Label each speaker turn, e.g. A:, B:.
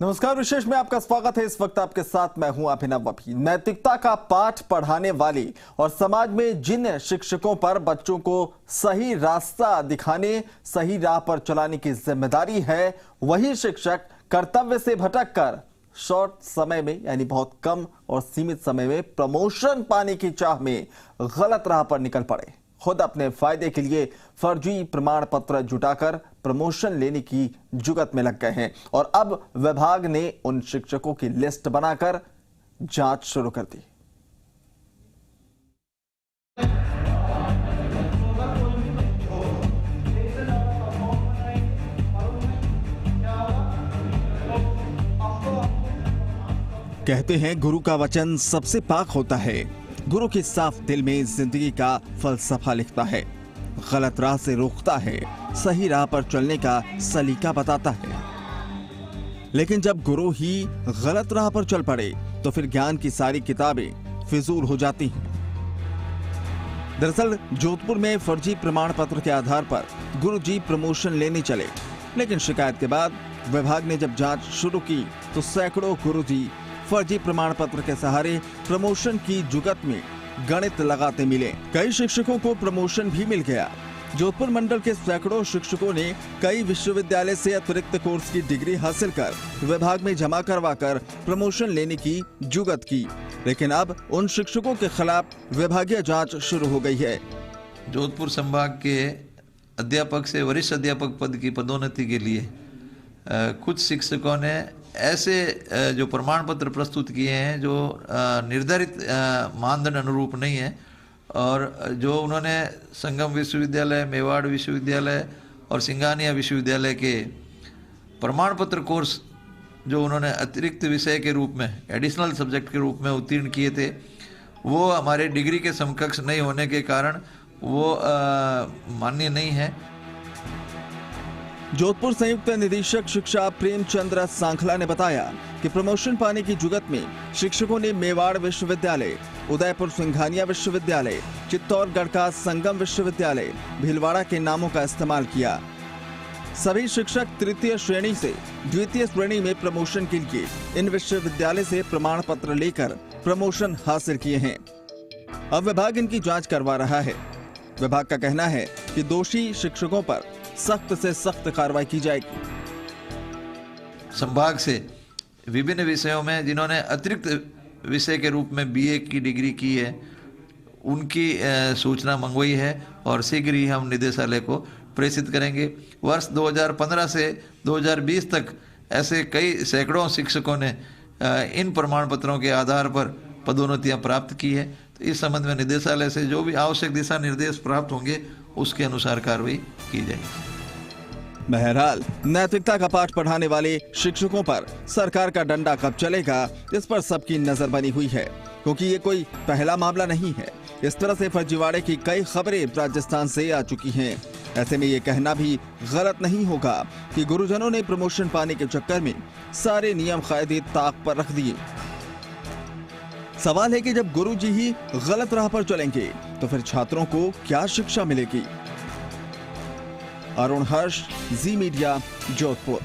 A: नमस्कार, विशेष में आपका स्वागत है। इस वक्त आपके साथ मैं हूं अभिनव वपी। नैतिकता का पाठ पढ़ाने वाली और समाज में जिन शिक्षकों पर बच्चों को सही रास्ता दिखाने, सही राह पर चलाने की जिम्मेदारी है, वही शिक्षक कर्तव्य से भटककर शॉर्ट समय में यानी बहुत कम और सीमित समय में प्रमोशन पाने की चाह में गलत राह पर निकल पड़े। खुद अपने फायदे के लिए फर्जी प्रमाण पत्र जुटाकर प्रमोशन लेने की जुगत में लग गए हैं और अब विभाग ने उन शिक्षकों की लिस्ट बनाकर जांच शुरू कर दी। कहते हैं गुरु का वचन सबसे पाक होता है। गुरु के साफ दिल में जिंदगी का फलसफा लिखता है, गलत राह से रोकता है, सही राह पर चलने का सलीका बताता है। लेकिन जब गुरु ही गलत राह पर चल पड़े तो फिर ज्ञान की सारी किताबें फिजूल हो जाती हैं। दरअसल जोधपुर में फर्जी प्रमाण पत्र के आधार पर गुरुजी प्रमोशन लेने चले, लेकिन शिकायत के बाद विभाग ने जब जांच शुरू की तो सैकड़ों गुरुजी फर्जी प्रमाण पत्र के सहारे प्रमोशन की जुगत में गणित लगाते मिले। कई शिक्षकों को प्रमोशन भी मिल गया। जोधपुर मंडल के सैकड़ों शिक्षकों ने कई विश्वविद्यालय से अतिरिक्त कोर्स की डिग्री हासिल कर विभाग में जमा करवाकर प्रमोशन लेने की जुगत की, लेकिन अब उन शिक्षकों के खिलाफ विभागीय जांच शुरू हो गई है।
B: जोधपुर संभाग के अध्यापक से वरिष्ठ अध्यापक पद की पदोन्नति के लिए कुछ शिक्षकों ने ऐसे जो प्रमाण पत्र प्रस्तुत किए हैं जो निर्धारित मानदंड अनुरूप नहीं है और जो उन्होंने संगम विश्वविद्यालय, मेवाड़ विश्वविद्यालय और सिंघानिया विश्वविद्यालय के प्रमाण पत्र कोर्स जो उन्होंने अतिरिक्त विषय के रूप में, एडिशनल सब्जेक्ट के रूप में उत्तीर्ण किए थे, वो हमारे डिग्री के समकक्ष नहीं होने के कारण वो मान्य नहीं है।
A: जोधपुर संयुक्त निदेशक शिक्षा प्रेमचंद्र सांखला ने बताया कि प्रमोशन पाने की जुगत में शिक्षकों ने मेवाड़ विश्वविद्यालय, उदयपुर सिंघानिया विश्वविद्यालय, चित्तौड़गढ़ का संगम विश्वविद्यालय, भीलवाड़ा के नामों का इस्तेमाल किया। सभी शिक्षक तृतीय श्रेणी से द्वितीय श्रेणी में प्रमोशन के लिए इन विश्वविद्यालय से प्रमाण पत्र लेकर प्रमोशन हासिल किए हैं। अब विभाग इनकी जांच करवा रहा है। विभाग का कहना है कि दोषी शिक्षकों पर सख्त से सख्त कार्रवाई की जाएगी।
B: संभाग से विभिन्न विषयों में जिन्होंने अतिरिक्त विषय के रूप में बीए की डिग्री की है, उनकी सूचना मंगवाई है और शीघ्र ही हम निदेशालय को प्रेषित करेंगे। वर्ष 2015 से 2020 तक ऐसे कई सैकड़ों शिक्षकों ने इन प्रमाण पत्रों के आधार पर पदोन्नतियां प्राप्त की है। तो इस संबंध में निदेशालय से जो भी आवश्यक दिशा निर्देश प्राप्त होंगे उसके अनुसार कार्रवाई की जाएगी।
A: बहरहाल नैतिकता का पाठ पढ़ाने वाले शिक्षकों पर सरकार का डंडा कब चलेगा, इस पर सबकी नजर बनी हुई है, क्योंकि ये कोई पहला मामला नहीं है। इस तरह से फर्जीवाड़े की कई खबरें राजस्थान से आ चुकी हैं। ऐसे में ये कहना भी गलत नहीं होगा कि गुरुजनों ने प्रमोशन पाने के चक्कर में सारे नियम कायदे ताक पर रख दिए। सवाल है कि जब गुरुजी ही गलत राह पर चलेंगे तो फिर छात्रों को क्या शिक्षा मिलेगी। अरुण हर्ष, जी मीडिया, जोधपुर।